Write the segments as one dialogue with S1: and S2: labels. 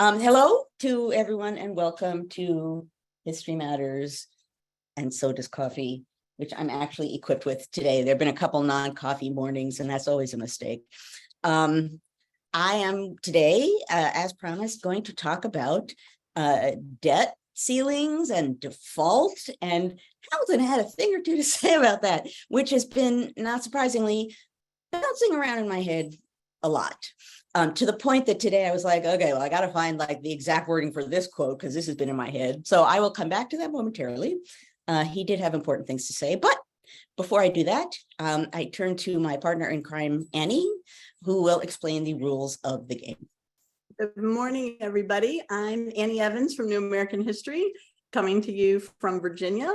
S1: Hello to everyone and welcome to History Matters and So Does Coffee, which I'm actually equipped with today. There have been a couple non-coffee mornings and that's always a mistake. I am today, as promised, going to talk about debt ceilings and default, and Hamilton had a thing or two to say about that, which has been, not surprisingly, bouncing around in my head a lot. To the point that today I was like, okay, well, I got to find like the exact wording for this quote because this has been in my head. So I will come back to that momentarily. He did have important things to say, but before I do that, I turn to my partner in crime, Annie, who will explain the rules of the game.
S2: Good morning, everybody. I'm Annie Evans from New American History, coming to you from Virginia.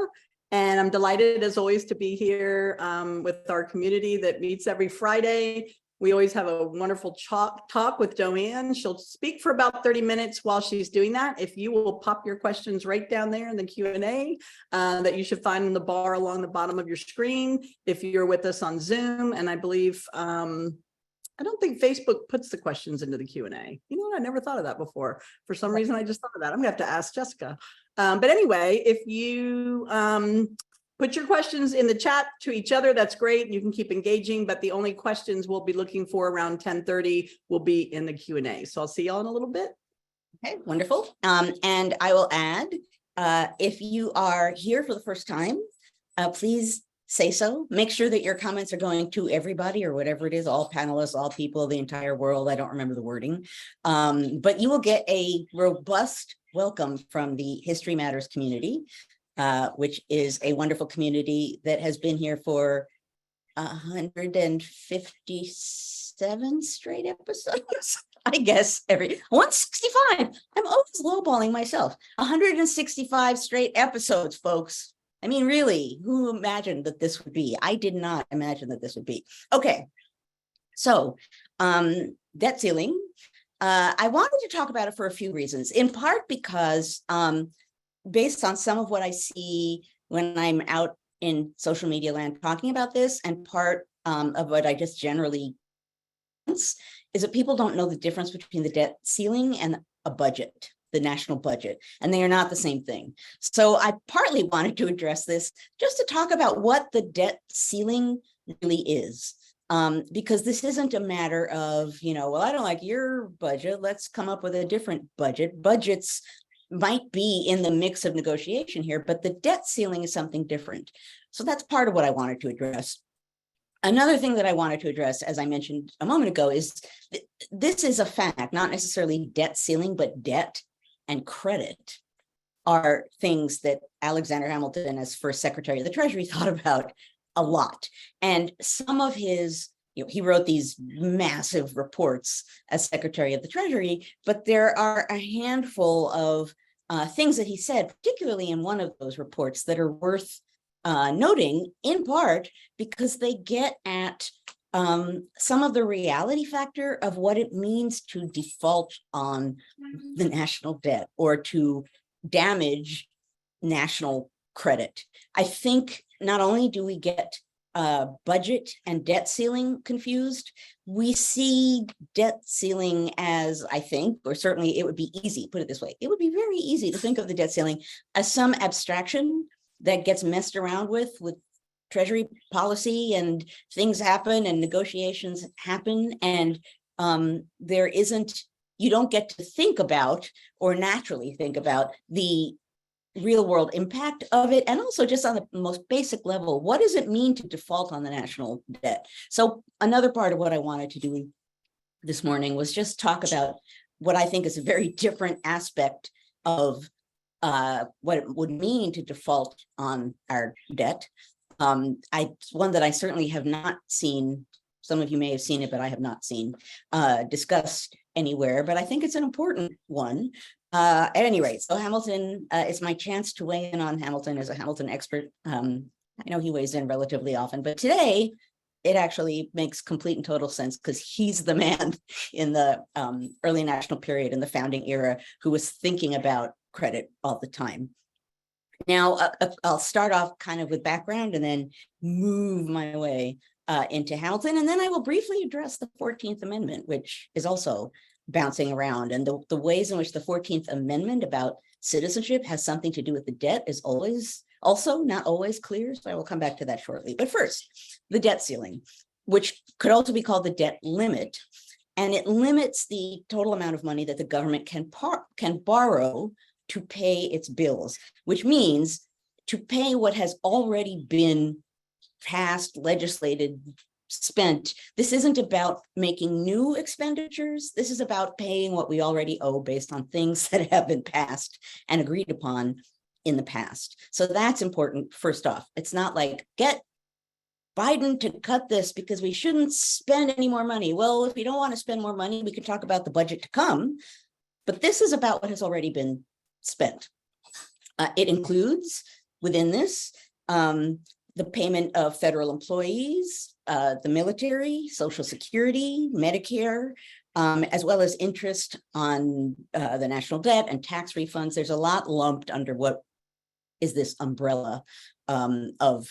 S2: And I'm delighted, as always, to be here with our community that meets every Friday. We always have a wonderful talk with Joanne. She'll speak for about 30 minutes while she's doing that. If you will pop your questions right down there in the Q&A that you should find in the bar along the bottom of your screen. If you're with us on Zoom, and I believe, I don't think Facebook puts the questions into the Q&A. You know what? I never thought of that before. For some reason, I just thought of that. I'm gonna have to ask Jessica. But anyway, if you put your questions in the chat to each other, that's great. You can keep engaging, but the only questions we'll be looking for around 10:30 will be in the Q&A. So I'll see y'all in a little bit.
S1: Okay, wonderful. And I will add, if you are here for the first time, please say so. Make sure that your comments are going to everybody or whatever it is, all panelists, all people, the entire world. I don't remember the wording. But you will get a robust welcome from the History Matters community, which is a wonderful community that has been here for 157 straight episodes. I guess every 165. I'm always lowballing myself. 165 straight episodes, folks. I mean, really, who imagined that this would be? I did not imagine that this would be. Okay, so debt ceiling. I wanted to talk about it for a few reasons, in part because based on some of what I see when I'm out in social media land talking about this, and part of what I just generally is that people don't know the difference between the debt ceiling and a budget, the national budget, and they are not the same thing. So I partly wanted to address this just to talk about what the debt ceiling really is. Because this isn't a matter of, well, I don't like your budget, let's come up with a different budget. Budgets might be in the mix of negotiation here, but the debt ceiling is something different. So that's part of what I wanted to address. Another thing that I wanted to address, as I mentioned a moment ago, is this is a fact, not necessarily debt ceiling, but debt and credit are things that Alexander Hamilton, as first Secretary of the Treasury, thought about a lot. And some of his, he wrote these massive reports as Secretary of the Treasury, but there are a handful of things that he said, particularly in one of those reports, that are worth noting, in part because they get at some of the reality factor of what it means to default on the national debt or to damage national credit. I think not only do we get budget and debt ceiling confused, we see debt ceiling as, I think, or certainly it would be easy, put it this way, it would be very easy to think of the debt ceiling as some abstraction that gets messed around with Treasury policy, and things happen and negotiations happen, and you don't get to think about or naturally think about the real world impact of it, and also just on the most basic level, what does it mean to default on the national debt? So another part of what I wanted to do this morning was just talk about what I think is a very different aspect of what it would mean to default on our debt. One that I certainly have not seen, some of you may have seen it, but I have not seen discussed anywhere, but I think it's an important one. At any rate, so Hamilton, it's my chance to weigh in on Hamilton as a Hamilton expert. I know he weighs in relatively often, but today it actually makes complete and total sense because he's the man in the early national period, in the founding era, who was thinking about credit all the time. Now, I'll start off kind of with background and then move my way into Hamilton, and then I will briefly address the 14th Amendment, which is also bouncing around. And the ways in which the 14th Amendment about citizenship has something to do with the debt is also not always clear. So I will come back to that shortly. But first, the debt ceiling, which could also be called the debt limit. And it limits the total amount of money that the government can borrow to pay its bills, which means to pay what has already been passed, legislated, spent. This isn't about making new expenditures. This is about paying what we already owe based on things that have been passed and agreed upon in the past. So that's important. First off, it's not like get Biden to cut this because we shouldn't spend any more money. Well, if we don't want to spend more money, we can talk about the budget to come. But this is about what has already been spent. It includes within this the payment of federal employees, the military, Social Security, Medicare, as well as interest on the national debt and tax refunds. There's a lot lumped under what is this umbrella of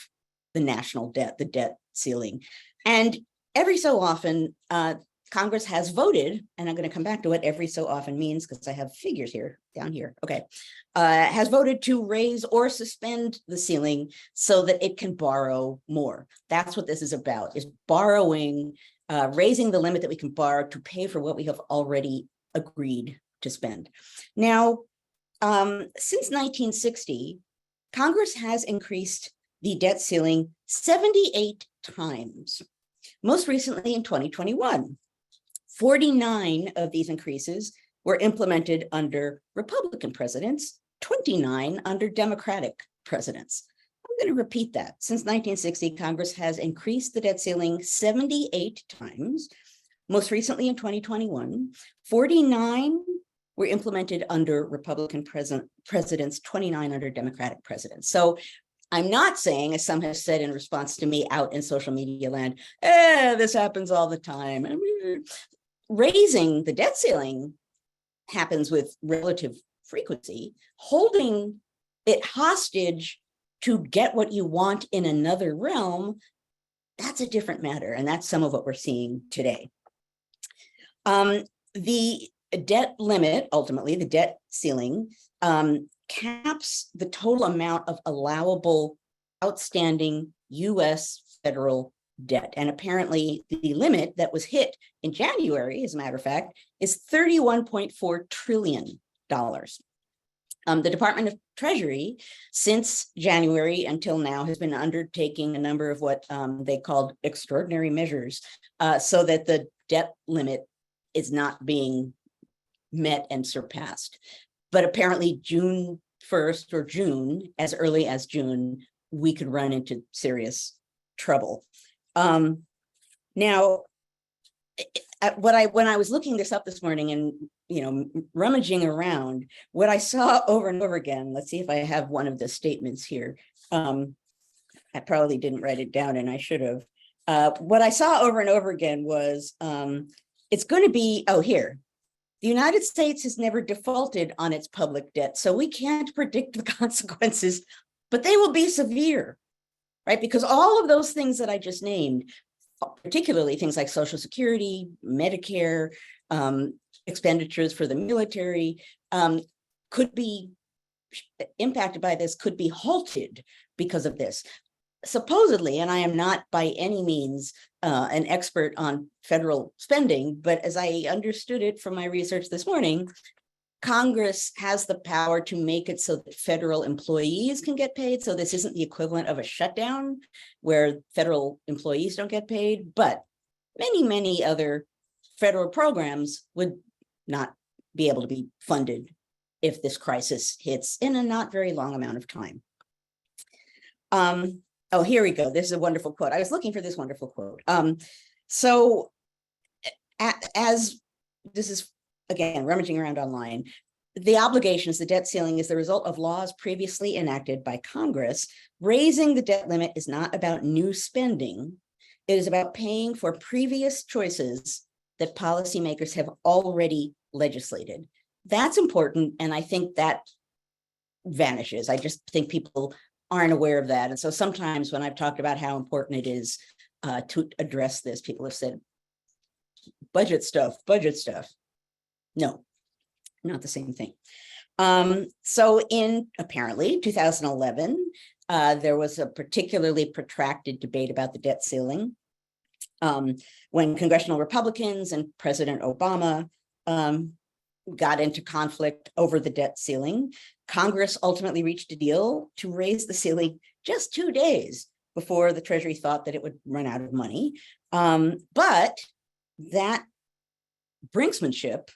S1: the national debt, the debt ceiling. And every so often, Congress has voted, and I'm going to come back to what every so often means because I have figures here, down here. Okay. Has voted to raise or suspend the ceiling so that it can borrow more. That's what this is about, is borrowing, raising the limit that we can borrow to pay for what we have already agreed to spend. Now, since 1960, Congress has increased the debt ceiling 78 times, most recently in 2021. 49 of these increases were implemented under Republican presidents, 29 under Democratic presidents. I'm going to repeat that. Since 1960, Congress has increased the debt ceiling 78 times, most recently in 2021. 49 were implemented under Republican presidents, 29 under Democratic presidents. So I'm not saying, as some have said in response to me out in social media land, this happens all the time. Raising the debt ceiling happens with relative frequency. Holding it hostage to get what you want in another realm, that's a different matter. And that's some of what we're seeing today. The debt limit, ultimately, the debt ceiling, caps the total amount of allowable outstanding US federal debt. And apparently the limit that was hit in January, as a matter of fact, is $31.4 trillion. The Department of Treasury, since January until now, has been undertaking a number of what they called extraordinary measures so that the debt limit is not being met and surpassed. But apparently June 1st or June, as early as June, we could run into serious trouble. Now, when I was looking this up this morning and rummaging around, what I saw over and over again, let's see if I have one of the statements here. I probably didn't write it down and I should have. What I saw over and over again was it's going to be, here. The United States has never defaulted on its public debt, so we can't predict the consequences, but they will be severe, right? Because all of those things that I just named, particularly things like Social Security, Medicare, expenditures for the military, could be impacted by this, could be halted because of this. Supposedly, and I am not by any means an expert on federal spending, but as I understood it from my research this morning, Congress has the power to make it so that federal employees can get paid. So this isn't the equivalent of a shutdown where federal employees don't get paid, but many, many other federal programs would not be able to be funded if this crisis hits in a not very long amount of time. Oh, here we go. This is a wonderful quote. I was looking for this wonderful quote. So as this is, again, rummaging around online, the obligations, the debt ceiling is the result of laws previously enacted by Congress. Raising the debt limit is not about new spending. It is about paying for previous choices that policymakers have already legislated. That's important. And I think that vanishes. I just think people aren't aware of that. And so sometimes when I've talked about how important it is to address this, people have said, budget stuff. No, not the same thing. So in apparently 2011, there was a particularly protracted debate about the debt ceiling, when congressional Republicans and President Obama got into conflict over the debt ceiling. Congress ultimately reached a deal to raise the ceiling just 2 days before the Treasury thought that it would run out of money. But that brinksmanship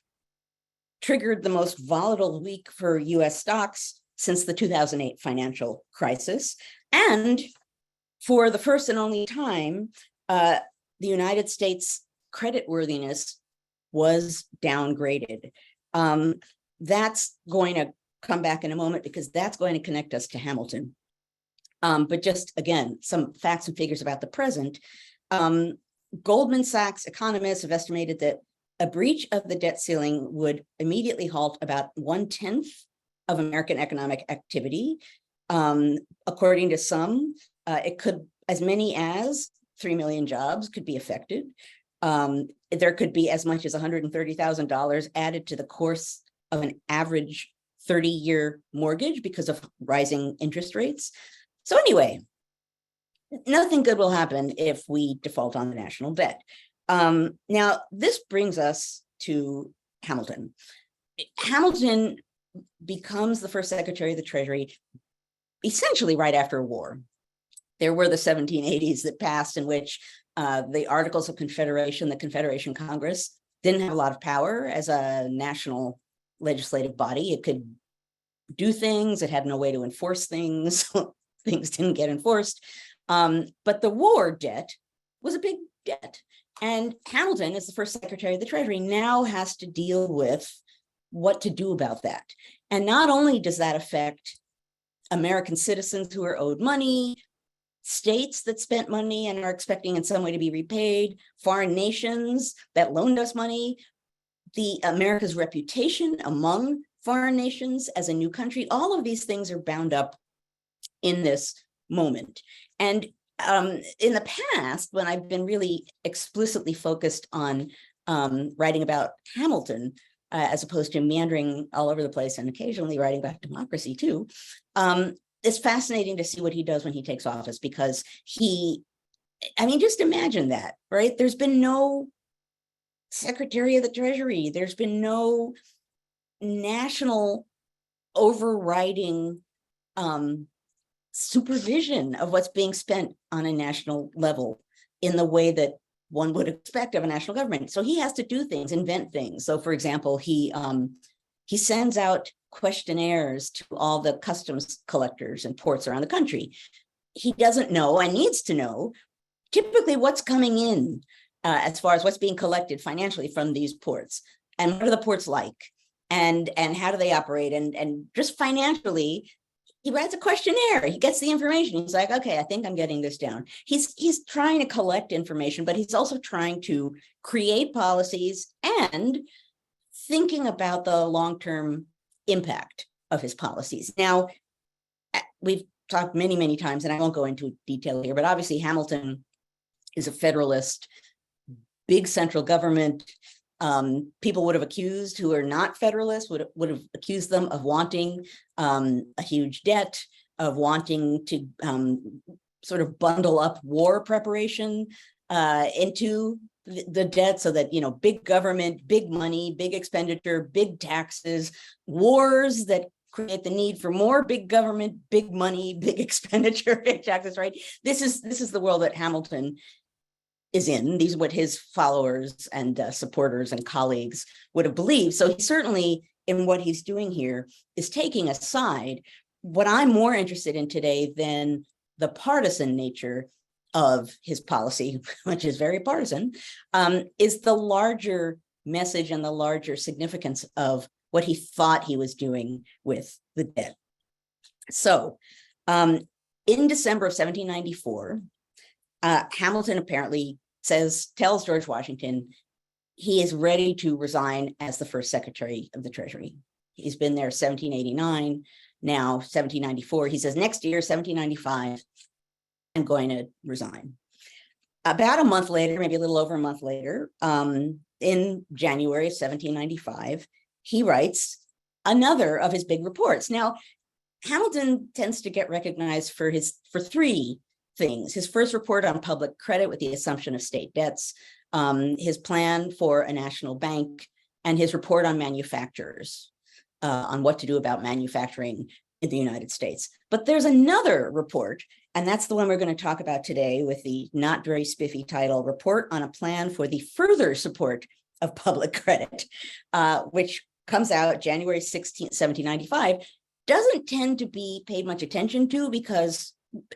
S1: triggered the most volatile week for US stocks since the 2008 financial crisis. And for the first and only time, the United States creditworthiness was downgraded. That's going to come back in a moment because that's going to connect us to Hamilton. But just again, some facts and figures about the present. Goldman Sachs economists have estimated that a breach of the debt ceiling would immediately halt about 1/10 of American economic activity. According to some, it could, as many as 3 million jobs could be affected. There could be as much as $130,000 added to the course of an average 30-year mortgage because of rising interest rates. So anyway, nothing good will happen if we default on the national debt. Now, this brings us to Hamilton. Hamilton becomes the first Secretary of the Treasury essentially right after a war. There were the 1780s that passed in which the Articles of Confederation, the Confederation Congress, didn't have a lot of power as a national legislative body. It could do things, it had no way to enforce things, things didn't get enforced. But the war debt was a big debt. And Hamilton, as the first Secretary of the Treasury, now has to deal with what to do about that. And not only does that affect American citizens who are owed money, states that spent money and are expecting in some way to be repaid, foreign nations that loaned us money, the America's reputation among foreign nations as a new country, all of these things are bound up in this moment. And in the past, when I've been really explicitly focused on writing about Hamilton, as opposed to meandering all over the place and occasionally writing about democracy too, it's fascinating to see what he does when he takes office, because just imagine that, right? There's been no Secretary of the Treasury. There's been no national overriding supervision of what's being spent on a national level in the way that one would expect of a national government. So he has to do things, invent things. So for example, he sends out questionnaires to all the customs collectors and ports around the country. He doesn't know and needs to know typically what's coming in as far as what's being collected financially from these ports, and what are the ports like, and how do they operate, and just financially. He writes a questionnaire, he gets the information. He's like, okay, I think I'm getting this down. He's trying to collect information, but he's also trying to create policies and thinking about the long-term impact of his policies. Now, we've talked many, many times, and I won't go into detail here, but obviously Hamilton is a federalist, big central government. People would have accused who are not federalists, would have accused them of wanting a huge debt, of wanting to sort of bundle up war preparation into the debt, so that, big government, big money, big expenditure, big taxes, wars that create the need for more big government, big money, big expenditure, big taxes, right? This is the world that Hamilton is in. These are what his followers and supporters and colleagues would have believed. So he certainly, in what he's doing here, is taking a side. What I'm more interested in today than the partisan nature of his policy, which is very partisan, is the larger message and the larger significance of what he thought he was doing with the debt. So in December of 1794, Hamilton apparently tells George Washington he is ready to resign as the first Secretary of the Treasury. He's been there 1789, now 1794. He says, next year, 1795, I'm going to resign. About a month later, maybe a little over a month later, in January 1795, he writes another of his big reports. Now, Hamilton tends to get recognized for three things: his first report on public credit with the assumption of state debts, his plan for a national bank, and his report on manufacturers, on what to do about manufacturing in the United States. But there's another report, and that's the one we're going to talk about today, with the not very spiffy title, Report on a Plan for the Further Support of Public Credit, which comes out January 16th, 1795, doesn't tend to be paid much attention to because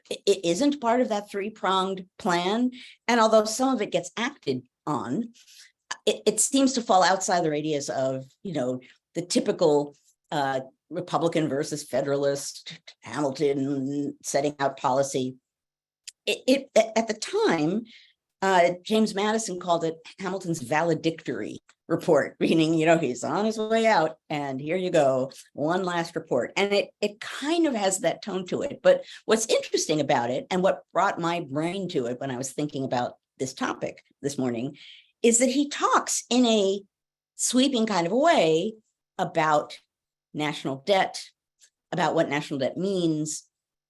S1: it isn't part of that three-pronged plan. And although some of it gets acted on, it seems to fall outside the radius of, the typical Republican versus Federalist, Hamilton setting out policy. At the time, James Madison called it Hamilton's valedictory report, meaning, he's on his way out and here you go, one last report. And it kind of has that tone to it. But what's interesting about it, and what brought my brain to it when I was thinking about this topic this morning, is that he talks in a sweeping kind of a way about national debt, about what national debt means,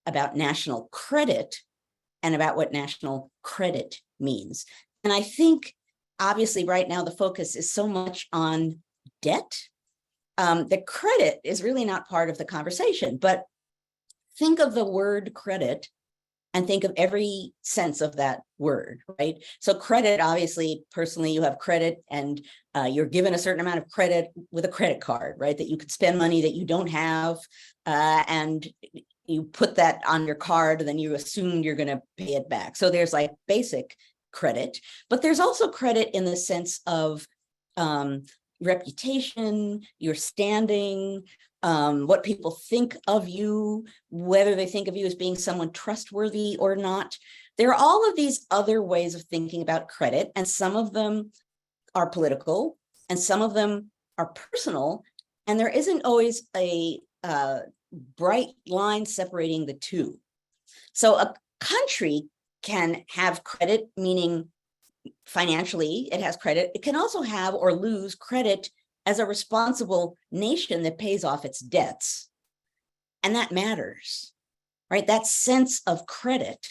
S1: about national credit, and about what national credit means. And I think, obviously, right now, the focus is so much on debt that credit is really not part of the conversation. But think of the word credit and think of every sense of that word, right? So credit, obviously, personally, you have credit and you're given a certain amount of credit with a credit card, right? That you could spend money that you don't have, and you put that on your card, and then you assume you're going to pay it back. So there's like basic credit, but there's also credit in the sense of reputation, your standing, what people think of you, whether they think of you as being someone trustworthy or not. There are all of these other ways of thinking about credit, and some of them are political, and some of them are personal, and there isn't always a bright line separating the two. So a country can have credit, meaning financially it has credit. It can also have or lose credit as a responsible nation that pays off its debts. And that matters, right? That sense of credit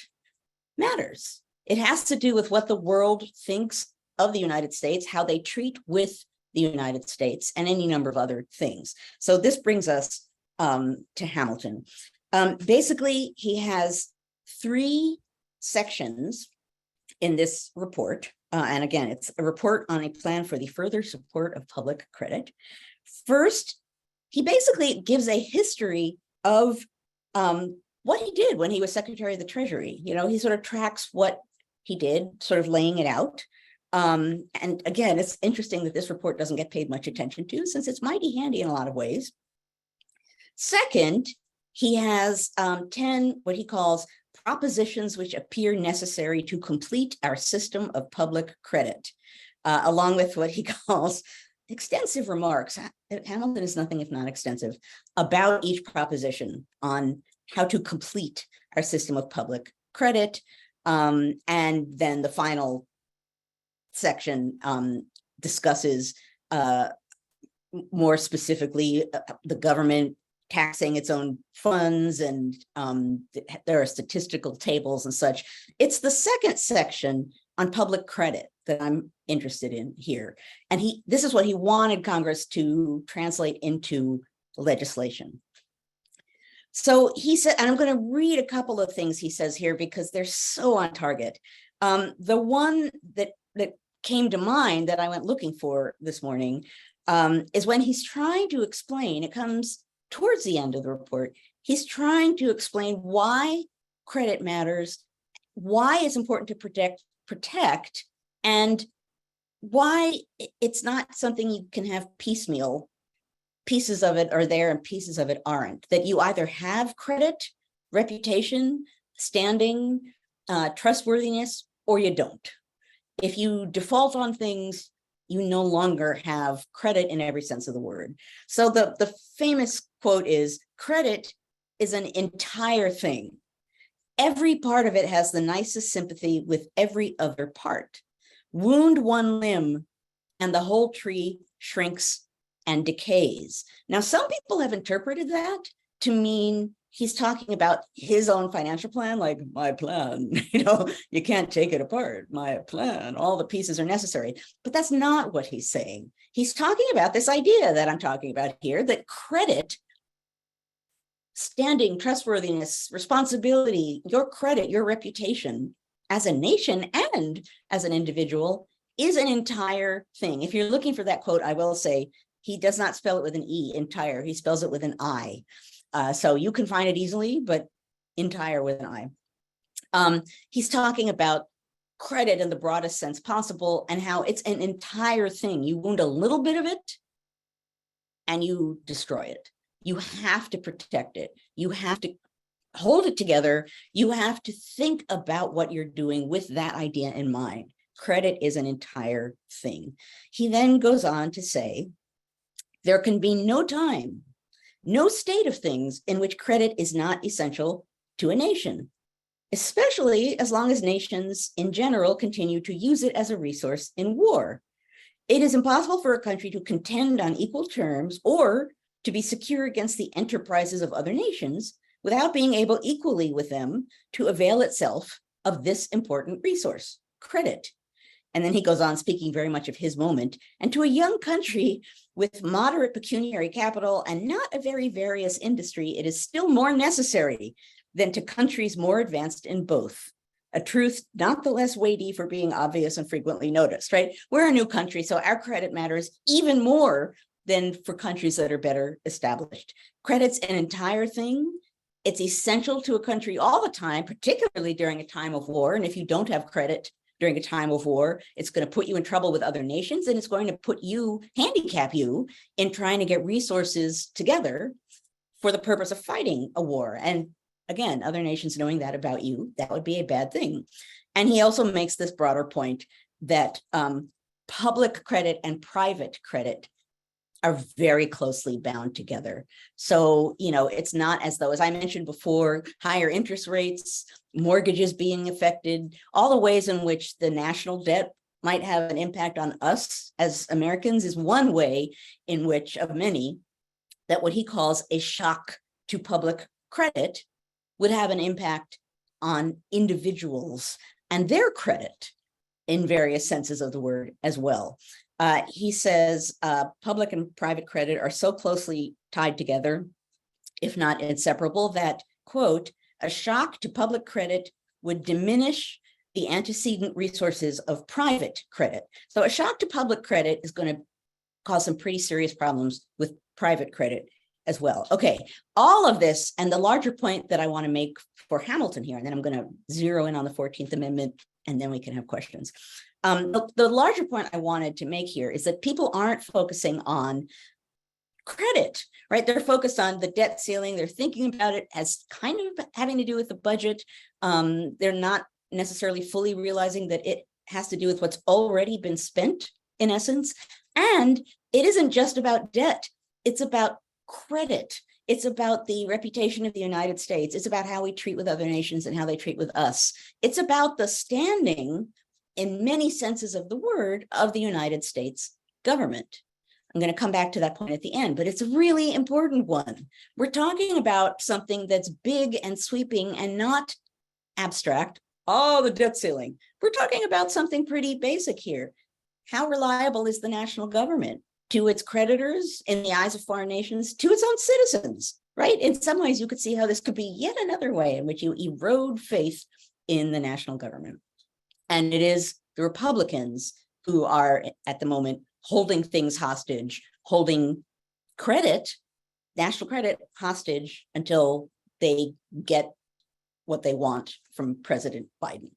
S1: matters. It has to do with what the world thinks of the United States, how they treat with the United States, and any number of other things. So this brings us to Hamilton. Basically, he has three sections in this report. And again, it's a report on a plan for the further support of public credit. First, he basically gives a history of what he did when he was Secretary of the Treasury. He sort of tracks what he did, sort of laying it out. And again, it's interesting that this report doesn't get paid much attention to, since it's mighty handy in a lot of ways. Second, he has 10 what he calls propositions which appear necessary to complete our system of public credit, along with what he calls extensive remarks. Hamilton is nothing if not extensive about each proposition on how to complete our system of public credit. And then the final section discusses more specifically the government taxing its own funds, and there are statistical tables and such. It's the second section on public credit that I'm interested in here. And this is what he wanted Congress to translate into legislation. So he said, and I'm going to read a couple of things he says here because they're so on target. The one that came to mind that I went looking for this morning is when he's trying to explain, it comes towards the end of the report, he's trying to explain why credit matters, why it's important to protect, and why it's not something you can have piecemeal. Pieces of it are there and pieces of it aren't. That you either have credit, reputation, standing, trustworthiness, or you don't. If you default on things, you no longer have credit in every sense of the word. So the famous quote is, credit is an entire thing. Every part of it has the nicest sympathy with every other part. Wound one limb, and the whole tree shrinks and decays. Now, some people have interpreted that to mean he's talking about his own financial plan, like my plan, you can't take it apart, my plan, all the pieces are necessary. But that's not what he's saying. He's talking about this idea that I'm talking about here, that credit, standing, trustworthiness, responsibility, your credit, your reputation as a nation and as an individual is an entire thing. If you're looking for that quote, I will say he does not spell it with an E, entire. He spells it with an I. So you can find it easily, but entire with an I. He's talking about credit in the broadest sense possible and how it's an entire thing. You wound a little bit of it and you destroy it. You have to protect it. You have to hold it together. You have to think about what you're doing with that idea in mind. Credit is an entire thing. He then goes on to say, there can be no time, no state of things in which credit is not essential to a nation, especially as long as nations in general continue to use it as a resource in war. It is impossible for a country to contend on equal terms or to be secure against the enterprises of other nations without being able equally with them to avail itself of this important resource, credit. And then he goes on speaking very much of his moment. And to a young country with moderate pecuniary capital and not a very various industry, it is still more necessary than to countries more advanced in both. A truth not the less weighty for being obvious and frequently noticed, right? We're a new country, so our credit matters even more than for countries that are better established. Credit's an entire thing. It's essential to a country all the time, particularly during a time of war. And if you don't have credit during a time of war, it's going to put you in trouble with other nations, and it's going to handicap you in trying to get resources together for the purpose of fighting a war. And again, other nations knowing that about you, that would be a bad thing. And he also makes this broader point that public credit and private credit are very closely bound together. So, it's not as though, as I mentioned before, higher interest rates, mortgages being affected, all the ways in which the national debt might have an impact on us as Americans is one way in which, of many, that what he calls a shock to public credit would have an impact on individuals and their credit in various senses of the word as well. He says public and private credit are so closely tied together, if not inseparable, that, quote, a shock to public credit would diminish the antecedent resources of private credit. So a shock to public credit is going to cause some pretty serious problems with private credit as well. Okay, all of this, and the larger point that I want to make for Hamilton here, and then I'm going to zero in on the 14th Amendment, and then we can have questions. The larger point I wanted to make here is that people aren't focusing on credit, right? They're focused on the debt ceiling. They're thinking about it as kind of having to do with the budget. They're not necessarily fully realizing that it has to do with what's already been spent, in essence. And it isn't just about debt. It's about credit. It's about the reputation of the United States. It's about how we treat with other nations and how they treat with us. It's about the standing, in many senses of the word, of the United States government. I'm going to come back to that point at the end, but it's a really important one. We're talking about something that's big and sweeping and not abstract. Oh, the debt ceiling. We're talking about something pretty basic here. How reliable is the national government to its creditors in the eyes of foreign nations, to its own citizens, right? In some ways, you could see how this could be yet another way in which you erode faith in the national government. And it is the Republicans who are at the moment holding things hostage, holding credit, national credit hostage until they get what they want from President Biden.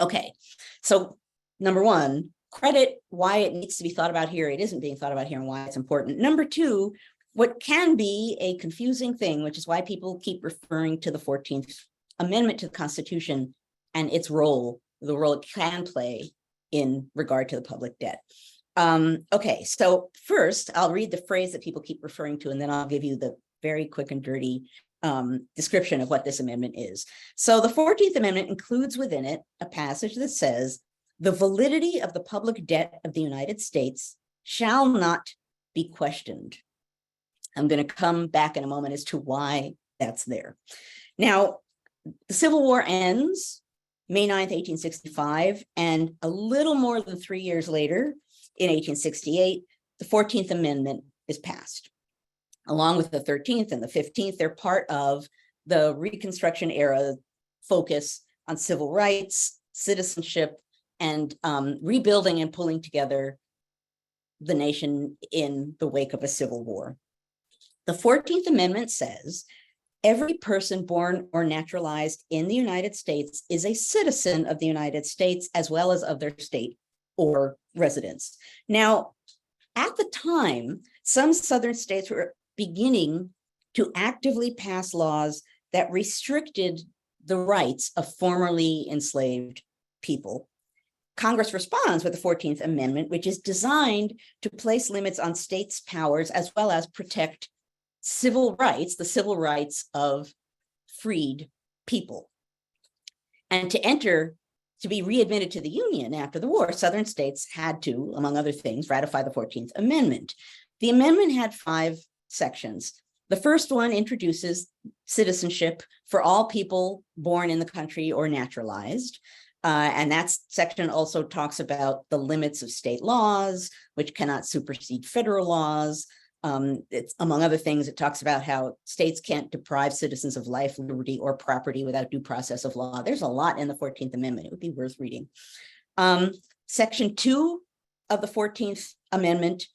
S1: Okay, so number one, credit, why it needs to be thought about here, it isn't being thought about here, and why it's important. Number two, what can be a confusing thing, which is why people keep referring to the 14th Amendment to the Constitution and its role, the role it can play in regard to the public debt. Okay, so first, I'll read the phrase that people keep referring to, and then I'll give you the very quick and dirty description of what this amendment is. So the 14th Amendment includes within it a passage that says, The validity of the public debt of the United States shall not be questioned. I'm going to come back in a moment as to why that's there. Now, the Civil War ends May 9th, 1865, and a little more than 3 years later, in 1868, the 14th Amendment is passed. Along with the 13th and the 15th, they're part of the Reconstruction era focus on civil rights, citizenship, and rebuilding and pulling together the nation in the wake of a civil war. The 14th Amendment says, every person born or naturalized in the United States is a citizen of the United States as well as of their state or residence. Now, at the time, some Southern states were beginning to actively pass laws that restricted the rights of formerly enslaved people. Congress responds with the 14th Amendment, which is designed to place limits on states' powers as well as protect civil rights, the civil rights of freed people. And to be readmitted to the Union after the war, Southern states had to, among other things, ratify the 14th Amendment. The amendment had 5 sections. The first one introduces citizenship for all people born in the country or naturalized. And that section also talks about the limits of state laws, which cannot supersede federal laws. It's, among other things, it talks about how states can't deprive citizens of life, liberty, or property without due process of law. There's a lot in the 14th Amendment. It would be worth reading. Section 2 of the 14th Amendment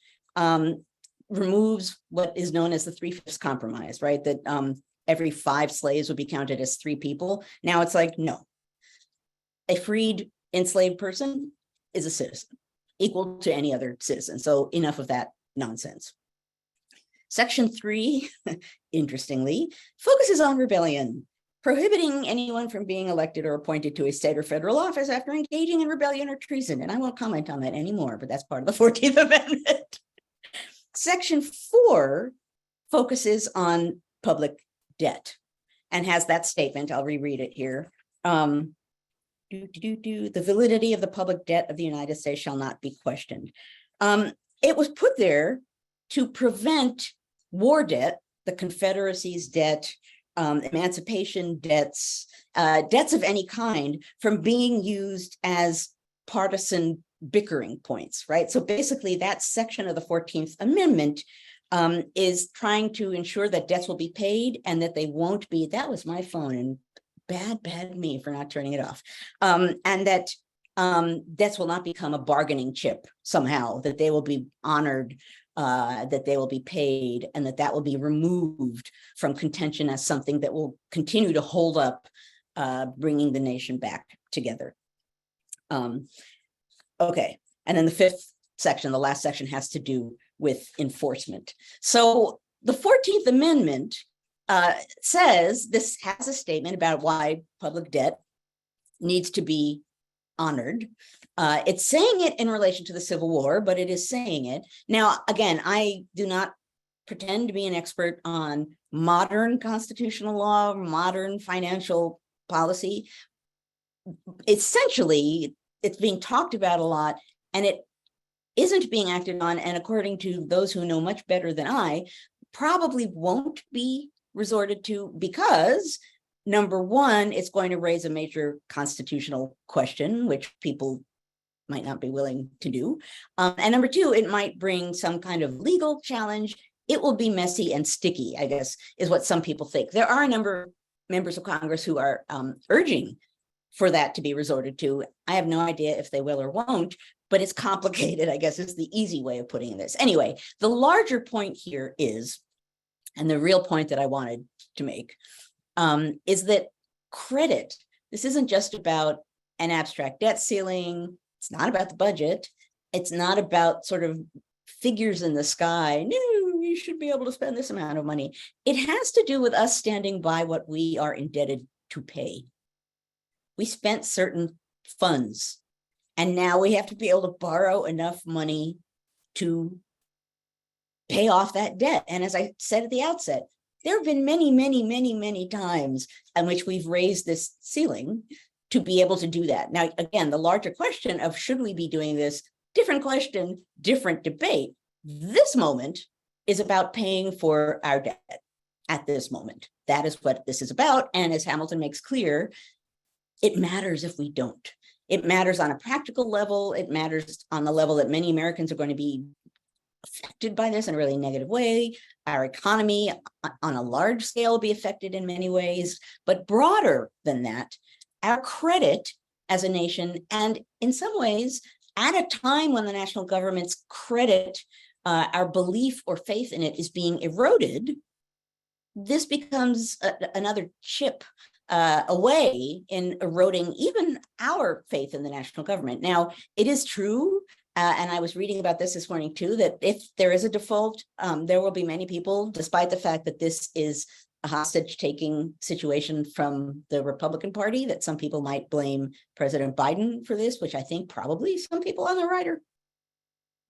S1: removes what is known as the 3/5 compromise, right? That every 5 slaves would be counted as 3 people. Now it's like, no. A freed enslaved person is a citizen, equal to any other citizen. So enough of that nonsense. Section 3, interestingly, focuses on rebellion, prohibiting anyone from being elected or appointed to a state or federal office after engaging in rebellion or treason. And I won't comment on that anymore, but that's part of the 14th Amendment. Section 4 focuses on public debt and has that statement. I'll reread it here. The validity of the public debt of the United States shall not be questioned. It was put there to prevent war debt, the Confederacy's debt, emancipation debts, debts of any kind, from being used as partisan bickering points, right? So basically that section of the 14th Amendment is trying to ensure that debts will be paid and that they won't be, that was my phone, and bad me for not turning it off, and that debts will not become a bargaining chip somehow, that they will be honored, that they will be paid, and that will be removed from contention as something that will continue to hold up bringing the nation back together. Okay, and then the 5th section, the last section, has to do with enforcement. So the 14th Amendment says, this has a statement about why public debt needs to be honored. It's saying it in relation to the Civil War, but it is saying it. Now, again, I do not pretend to be an expert on modern constitutional law, modern financial policy. Essentially, it's being talked about a lot, and it isn't being acted on. And according to those who know much better than I, probably won't be resorted to because, number one, it's going to raise a major constitutional question, which people might not be willing to do. And number 2, it might bring some kind of legal challenge. It will be messy and sticky, I guess, is what some people think. There are a number of members of Congress who are urging for that to be resorted to. I have no idea if they will or won't, but it's complicated, I guess, is the easy way of putting this. Anyway, the larger point here is, and the real point that I wanted to make, is that credit, this isn't just about an abstract debt ceiling. It's not about the budget. It's not about sort of figures in the sky. No, you should be able to spend this amount of money. It has to do with us standing by what we are indebted to pay. We spent certain funds, and now we have to be able to borrow enough money to pay off that debt. And as I said at the outset, there have been many times in which we've raised this ceiling to be able to do that. Now, again, the larger question of should we be doing this? Different question, different debate. This moment is about paying for our debt at this moment. That is what this is about. And as Hamilton makes clear, it matters if we don't. It matters on a practical level. It matters on the level that many Americans are going to be affected by this in a really negative way. Our economy on a large scale will be affected in many ways, but broader than that, our credit as a nation, and in some ways, at a time when the national government's credit, our belief or faith in it is being eroded, this becomes another chip away in eroding even our faith in the national government. Now, it is true, and I was reading about this morning too, that if there is a default, there will be many people, despite the fact that this is a hostage-taking situation from the Republican Party, that some people might blame President Biden for this, which I think probably some people on the right are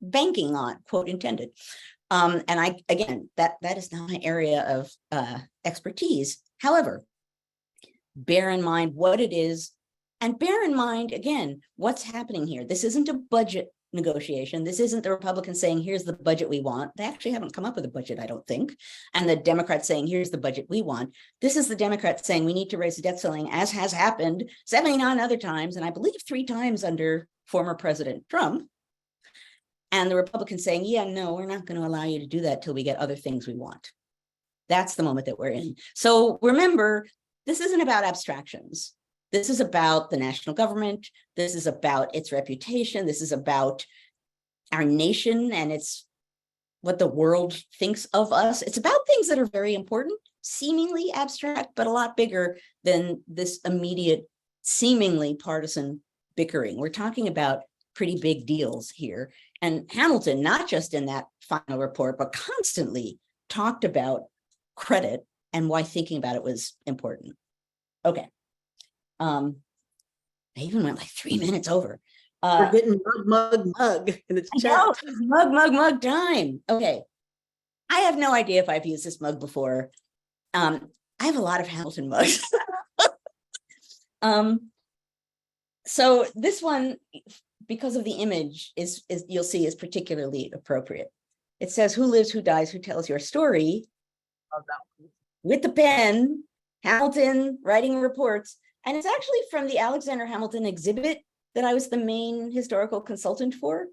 S1: banking on, quote intended. And again, that is not my area of expertise. However, bear in mind what it is, and bear in mind, again, what's happening here. This isn't a budget negotiation. This isn't the Republicans saying, here's the budget we want. They actually haven't come up with a budget, I don't think. And the Democrats saying, here's the budget we want. This is the Democrats saying we need to raise the debt ceiling, as has happened 79 other times, and I believe 3 times under former President Trump. And the Republicans saying, yeah, no, we're not going to allow you to do that till we get other things we want. That's the moment that we're in. So remember, this isn't about abstractions. This is about the national government. This is about its reputation. This is about our nation and it's what the world thinks of us. It's about things that are very important, seemingly abstract, but a lot bigger than this immediate, seemingly partisan bickering. We're talking about pretty big deals here. And Hamilton, not just in that final report, but constantly talked about credit and why thinking about it was important. Okay. I even went like 3 minutes over.
S2: We're getting mug in the chat.
S1: Mug time. Okay. I have no idea if I've used this mug before. I have a lot of Hamilton mugs. So this one, because of the image, is you'll see is particularly appropriate. It says, who lives, who dies, who tells your story? With the pen, Hamilton writing reports. And it's actually from the Alexander Hamilton exhibit that I was the main historical consultant for.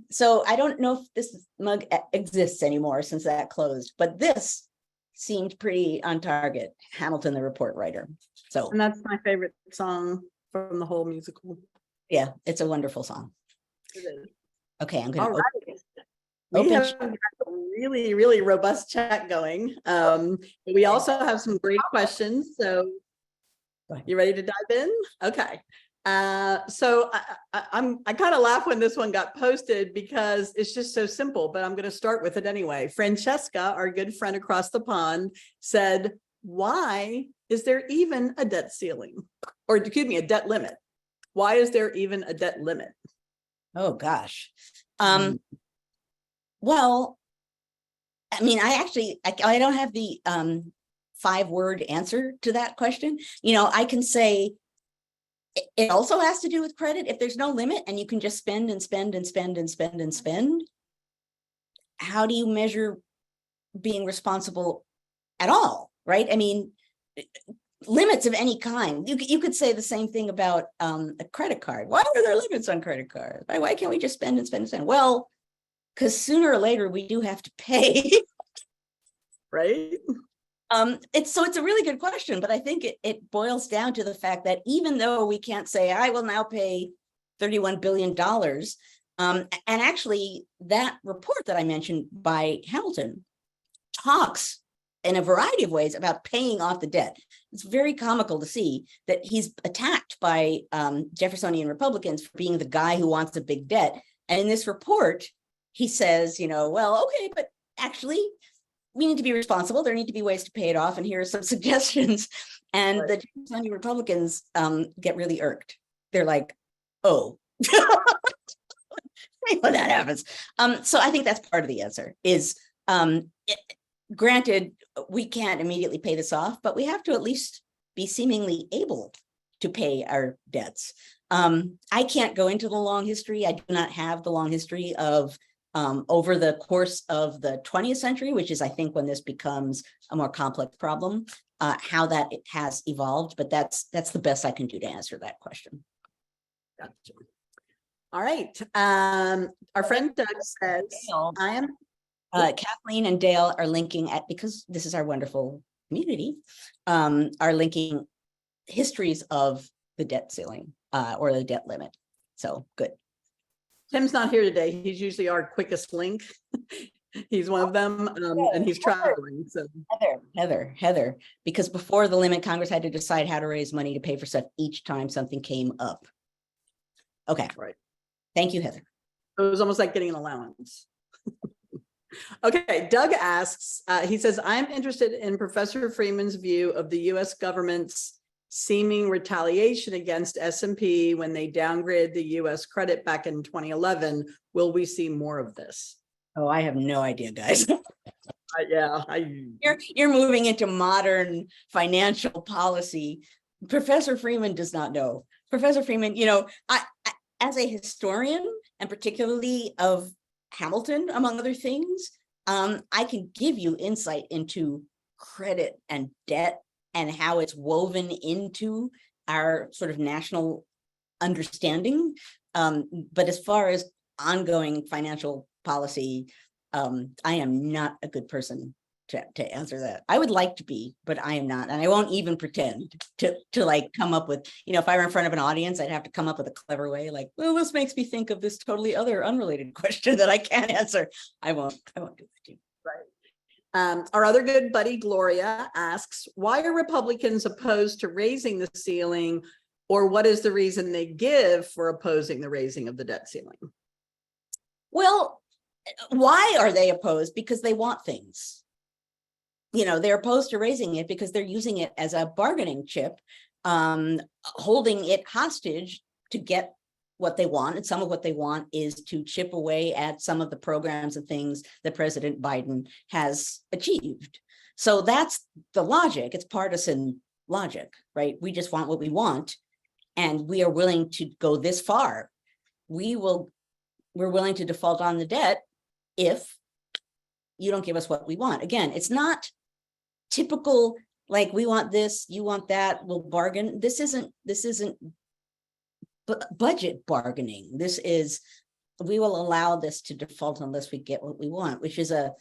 S1: So I don't know if this mug exists anymore since that closed, but this seemed pretty on target. Hamilton, the report writer. So,
S2: and that's my favorite song from the whole musical.
S1: Yeah, it's a wonderful song.
S2: It is.
S1: Okay, I'm going to
S2: We have a really, really robust chat going. We also have some great questions. So you ready to dive in? Okay. So I kind of laugh when this one got posted because it's just so simple, but I'm going to start with it anyway. Francesca, our good friend across the pond, said, why is there even a debt ceiling? Or excuse me, a debt limit? Why is there even a debt limit?
S1: Oh, gosh. Well, I mean, I don't have the 5-word answer to that question. You know, I can say it also has to do with credit. If there's no limit and you can just spend and spend and spend and spend and spend, how do you measure being responsible at all, right? I mean, limits of any kind. You could say the same thing about a credit card. Why are there limits on credit cards? Why can't we just spend and spend and spend? Well, because sooner or later we do have to pay.
S2: Right?
S1: It's a really good question, but I think it boils down to the fact that even though we can't say I will now pay $31 billion, and actually that report that I mentioned by Hamilton talks in a variety of ways about paying off the debt. It's very comical to see that he's attacked by Jeffersonian Republicans for being the guy who wants a big debt. And in this report, he says, well, okay, but actually we need to be responsible. There need to be ways to pay it off. And here are some suggestions. And the Jeffersonian Republicans get really irked. They're like, oh, when that happens. So I think that's part of the answer is, granted, we can't immediately pay this off, but we have to at least be seemingly able to pay our debts. I can't go into the long history. I do not have the long history of over the course of the 20th century, which is, I think, when this becomes a more complex problem, how that it has evolved. But that's the best I can do to answer that question.
S2: Gotcha. All right. Our friend Doug says, I am.
S1: Kathleen and Dale are linking at, because this is our wonderful community, are linking histories of the debt ceiling or the debt limit. So good.
S2: Tim's not here today. He's usually our quickest link. He's one of them, and he's traveling. So
S1: Heather, because before the limit, Congress had to decide how to raise money to pay for stuff each time something came up. Okay,
S2: right.
S1: Thank you, Heather.
S2: It was almost like getting an allowance. Okay, Doug asks, he says, I'm interested in Professor Freeman's view of the US government's seeming retaliation against S&P when they downgraded the US credit back in 2011. Will we see more of this?
S1: Oh, I have no idea, guys.
S2: Yeah,
S1: you're moving into modern financial policy. Professor Freeman does not know. Professor Freeman, I as a historian, and particularly of Hamilton, among other things, I can give you insight into credit and debt and how it's woven into our sort of national understanding. But as far as ongoing financial policy, I am not a good person to answer that. I would like to be, but I am not. And I won't even pretend to like come up with, if I were in front of an audience, I'd have to come up with a clever way, like, well, this makes me think of this totally other unrelated question that I can't answer. I won't do that to you.
S2: Right. Our other good buddy, Gloria, asks, why are Republicans opposed to raising the ceiling, or what is the reason they give for opposing the raising of the debt ceiling?
S1: Well, why are they opposed? Because they want things. They're opposed to raising it because they're using it as a bargaining chip, holding it hostage to get what they want. And some of what they want is to chip away at some of the programs and things that President Biden has achieved. So that's the logic. It's partisan logic, right? We just want what we want, and we are willing to go this far. We're willing to default on the debt if you don't give us what we want. Again, it's not typical, like, we want this, you want that, we'll bargain. This isn't budget bargaining. This is, we will allow this to default unless we get what we want, which is a,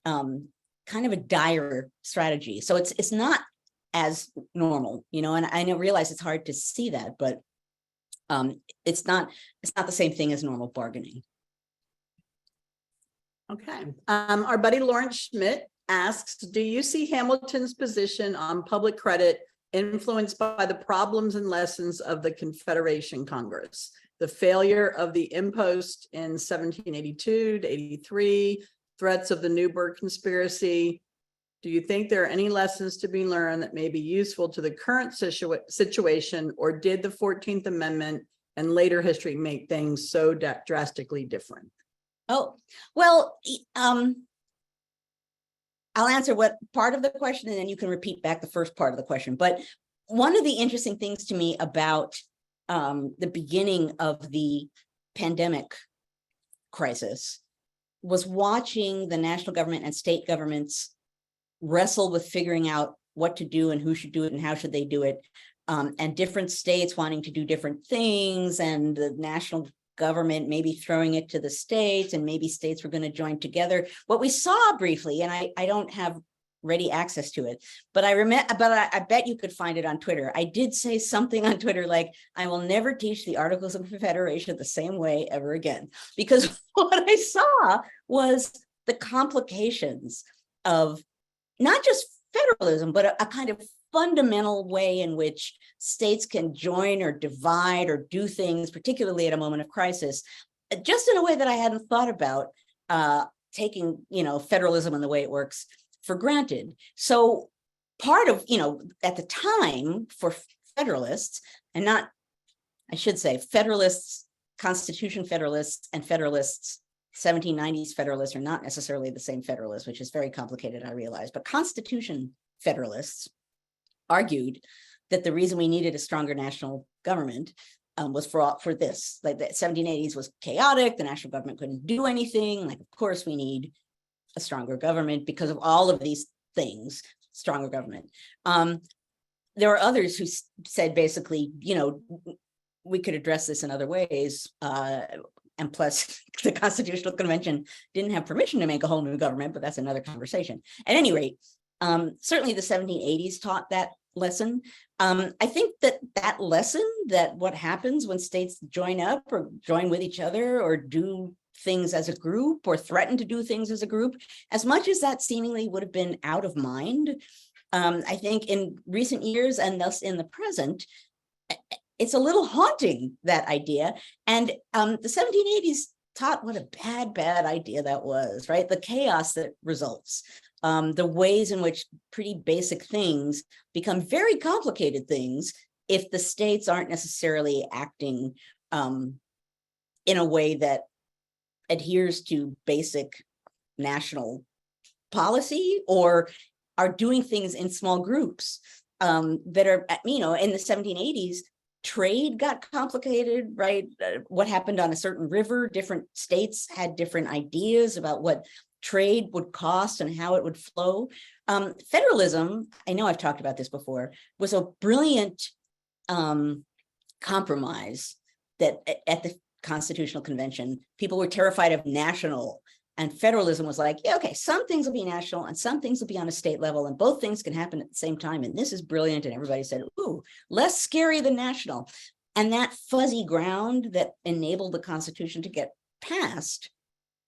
S1: kind of a dire strategy. So it's not as normal, and I realize it's hard to see that, but it's not the same thing as normal bargaining.
S2: Okay. Our buddy Lawrence Schmidt asks, do you see Hamilton's position on public credit influenced by the problems and lessons of the Confederation Congress, the failure of the impost in 1782 to 83, threats of the Newburgh conspiracy? Do you think there are any lessons to be learned that may be useful to the current situation, or did the 14th Amendment and later history make things so drastically different?
S1: Oh, well, I'll answer what part of the question, and then you can repeat back the first part of the question. But one of the interesting things to me about the beginning of the pandemic crisis was watching the national government and state governments wrestle with figuring out what to do and who should do it and how should they do it, and different states wanting to do different things, and the national government maybe throwing it to the states, and maybe states were going to join together. What we saw briefly, and I don't have ready access to it, but I bet you could find it on Twitter. I did say something on Twitter like, I will never teach the Articles of Confederation the same way ever again, because what I saw was the complications of not just federalism, but a kind of fundamental way in which states can join or divide or do things, particularly at a moment of crisis, just in a way that I hadn't thought about, taking, federalism and the way it works for granted. So part of, at the time for Federalists, and not, I should say, Federalists, Constitution Federalists, and Federalists, 1790s Federalists are not necessarily the same Federalists, which is very complicated, I realize, but Constitution Federalists argued that the reason we needed a stronger national government was for this, like the 1780s was chaotic. The national government couldn't do anything. Like, of course, we need a stronger government because of all of these things, stronger government. There are others who said basically, we could address this in other ways. And plus, the Constitutional Convention didn't have permission to make a whole new government, but that's another conversation. At any rate, certainly the 1780s taught that lesson. I think that lesson, that what happens when states join up or join with each other or do things as a group or threaten to do things as a group, as much as that seemingly would have been out of mind, I think in recent years and thus in the present, it's a little haunting, that idea. And the 1780s taught what a bad idea that was, right? The chaos that results, the ways in which pretty basic things become very complicated things if the states aren't necessarily acting in a way that adheres to basic national policy or are doing things in small groups that are, in the 1780s, trade got complicated, right? What happened on a certain river, different states had different ideas about what trade would cost and how it would flow. Federalism, I know I've talked about this before, was a brilliant compromise that at the Constitutional Convention, people were terrified of national, and federalism was like, yeah, okay, some things will be national and some things will be on a state level, and both things can happen at the same time. And this is brilliant. And everybody said, ooh, less scary than national. And that fuzzy ground that enabled the Constitution to get passed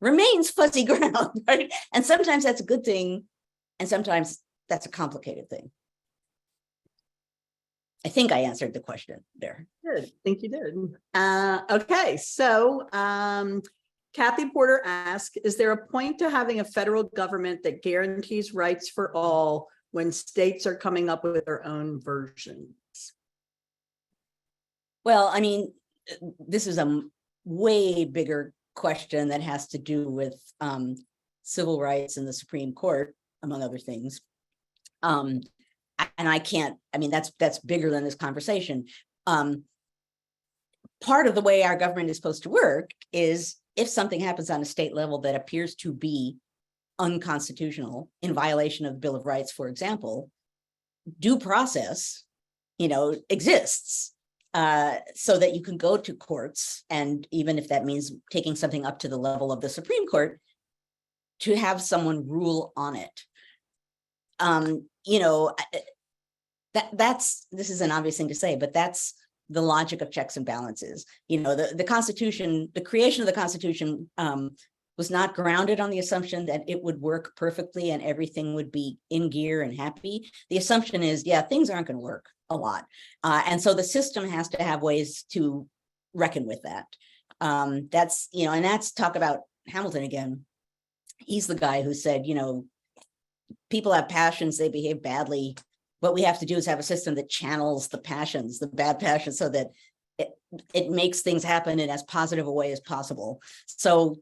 S1: remains fuzzy ground, right? And sometimes that's a good thing, and sometimes that's a complicated thing. I think I answered the question there.
S2: Good, I think you did. Okay, so Kathy Porter asked, is there a point to having a federal government that guarantees rights for all when states are coming up with their own versions?
S1: Well, I mean, this is a way bigger question that has to do with civil rights in the Supreme Court, among other things. And I can't, that's bigger than this conversation. Part of the way our government is supposed to work is if something happens on a state level that appears to be unconstitutional, in violation of the Bill of Rights, for example, due process, exists so that you can go to courts, and even if that means taking something up to the level of the Supreme Court, to have someone rule on it. This is an obvious thing to say, but that's the logic of checks and balances. The Constitution, the creation of the Constitution was not grounded on the assumption that it would work perfectly and everything would be in gear and happy. The assumption is, yeah, things aren't going to work a lot. And so the system has to have ways to reckon with that. And that's talk about Hamilton again. He's the guy who said, people have passions, they behave badly. What we have to do is have a system that channels the passions, the bad passions, so that it makes things happen in as positive a way as possible. So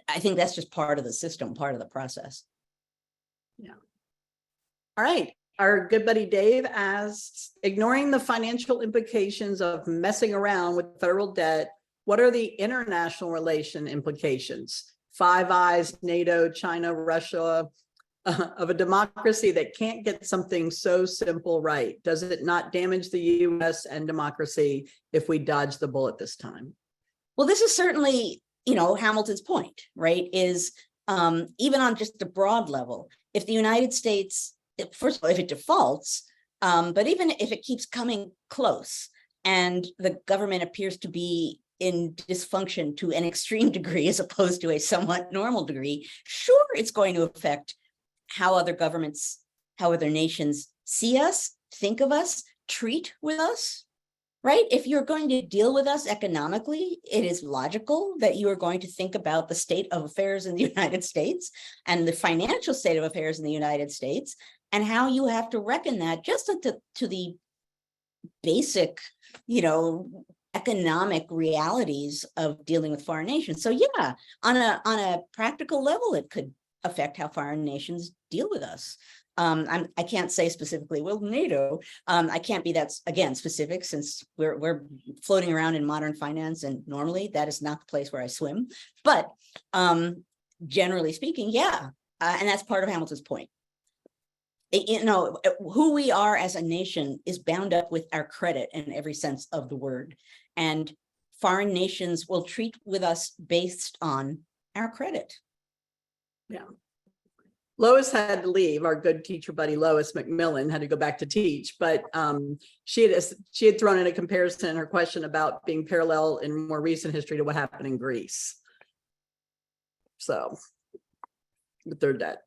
S1: I think that's just part of the system, part of the process.
S2: Yeah. All right. Our good buddy Dave asks, ignoring the financial implications of messing around with federal debt, what are the international relation implications? Five Eyes, NATO, China, Russia, of a democracy that can't get something so simple right? Does it not damage the US and democracy if we dodge the bullet this time?
S1: Well, this is certainly, Hamilton's point, right? Is even on just a broad level, if the United States, first of all, if it defaults, but even if it keeps coming close and the government appears to be in dysfunction to an extreme degree as opposed to a somewhat normal degree, sure, it's going to affect how other governments, how other nations see us, think of us, treat with us, right? If you're going to deal with us economically, it is logical that you are going to think about the state of affairs in the United States and the financial state of affairs in the United States and how you have to reckon that just to the basic, economic realities of dealing with foreign nations. So yeah, on a practical level, it could affect how foreign nations deal with us. I can't say specifically, well, NATO, I can't be that, again, specific, since we're floating around in modern finance, and normally that is not the place where I swim. But generally speaking, yeah. And that's part of Hamilton's point. Who we are as a nation is bound up with our credit in every sense of the word. And foreign nations will treat with us based on our credit.
S2: Yeah. Lois had to leave. Our good teacher buddy Lois McMillan had to go back to teach, but she had thrown in a comparison in her question about being parallel in more recent history to what happened in Greece. So, but they're dead.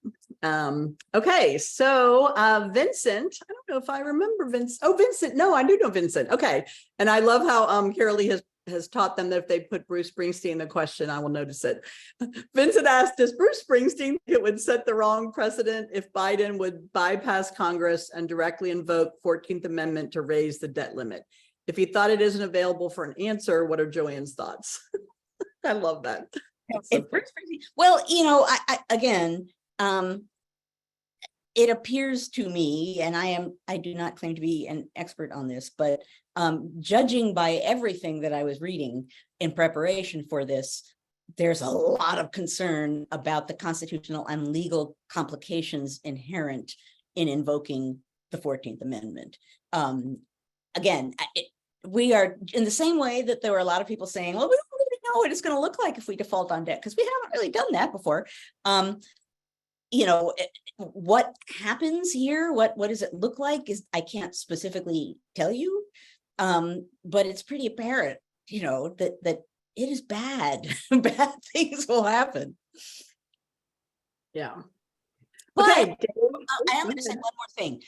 S2: Okay, so Vincent, I don't know if I remember Vincent. Oh, Vincent, no, I do know Vincent. Okay, and I love how Carolee has taught them that if they put Bruce Springsteen in the question, I will notice it. Vincent asked, does Bruce Springsteen think it would set the wrong precedent if Biden would bypass Congress and directly invoke 14th Amendment to raise the debt limit? If he thought it isn't available for an answer, what are Joanne's thoughts? I love that. So
S1: well, again, it appears to me, and I do not claim to be an expert on this, but judging by everything that I was reading in preparation for this, there's a lot of concern about the constitutional and legal complications inherent in invoking the 14th Amendment. Again, we are in the same way that there were a lot of people saying, well, we don't really know what it's going to look like if we default on debt, because we haven't really done that before. What happens here, what does it look like, is I can't specifically tell you, but it's pretty apparent, that it is bad. Bad things will happen.
S2: Yeah.
S1: But
S2: okay.
S1: I am going to say one more thing.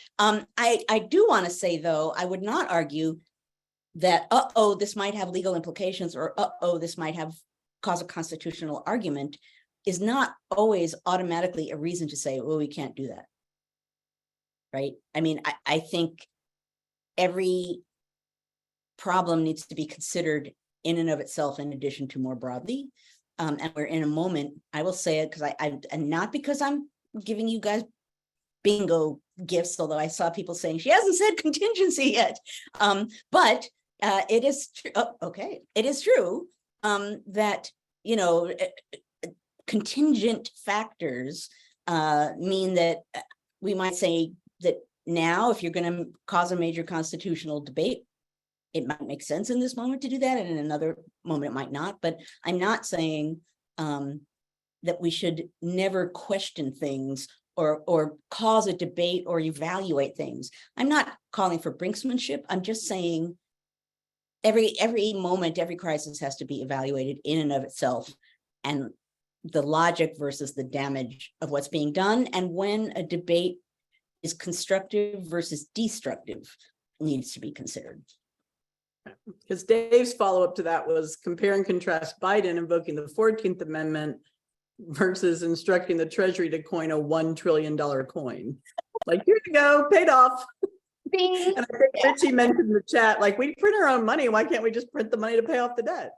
S1: I do want to say, though, I would not argue that, this might have legal implications, or this might cause a constitutional argument, is not always automatically a reason to say, well, we can't do that. Right? I mean, I think every problem needs to be considered in and of itself, in addition to more broadly. And we're in a moment, I will say it because and not because I'm giving you guys bingo gifts, although I saw people saying she hasn't said contingency yet. But it is true. Okay, it is true that contingent factors mean that we might say that now, if you're going to cause a major constitutional debate, it might make sense in this moment to do that, and in another moment it might not. But I'm not saying that we should never question things or cause a debate or evaluate things. I'm not calling for brinksmanship. I'm just saying every moment, every crisis has to be evaluated in and of itself, and the logic versus the damage of what's being done, and when a debate is constructive versus destructive needs to be considered.
S2: Because Dave's follow-up to that was compare and contrast Biden invoking the 14th Amendment versus instructing the Treasury to coin a $1 trillion coin. Like, here you go, paid off.
S1: Bing.
S2: And I think Richie mentioned in the chat, like, we print our own money. Why can't we just print the money to pay off the debt?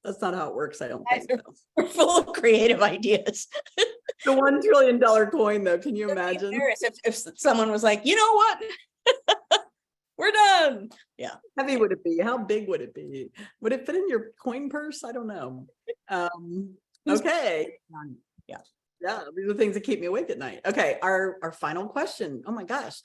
S2: That's not how it works, I don't think.
S1: We're full of creative ideas.
S2: The $1 trillion coin, though, can you imagine?
S1: If someone was like, you know what? We're done. Yeah.
S2: How heavy would it be? How big would it be? Would it fit in your coin purse? I don't know. Okay.
S1: Yeah.
S2: Yeah, these are things that keep me awake at night. Okay, our final question. Oh my gosh.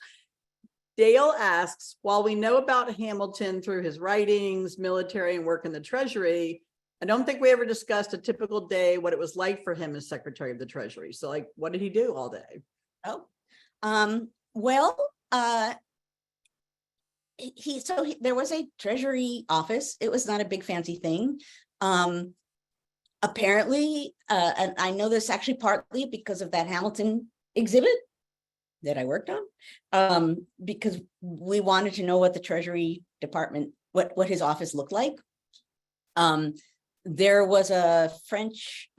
S2: Dale asks, while we know about Hamilton through his writings, military, and work in the Treasury, I don't think we ever discussed a typical day, what it was like for him as Secretary of the Treasury. So, like, what did he do all day?
S1: There was a Treasury office. It was not a big fancy thing. Apparently, and I know this actually partly because of that Hamilton exhibit that I worked on, because we wanted to know what the Treasury Department, what his office looked like. There was a French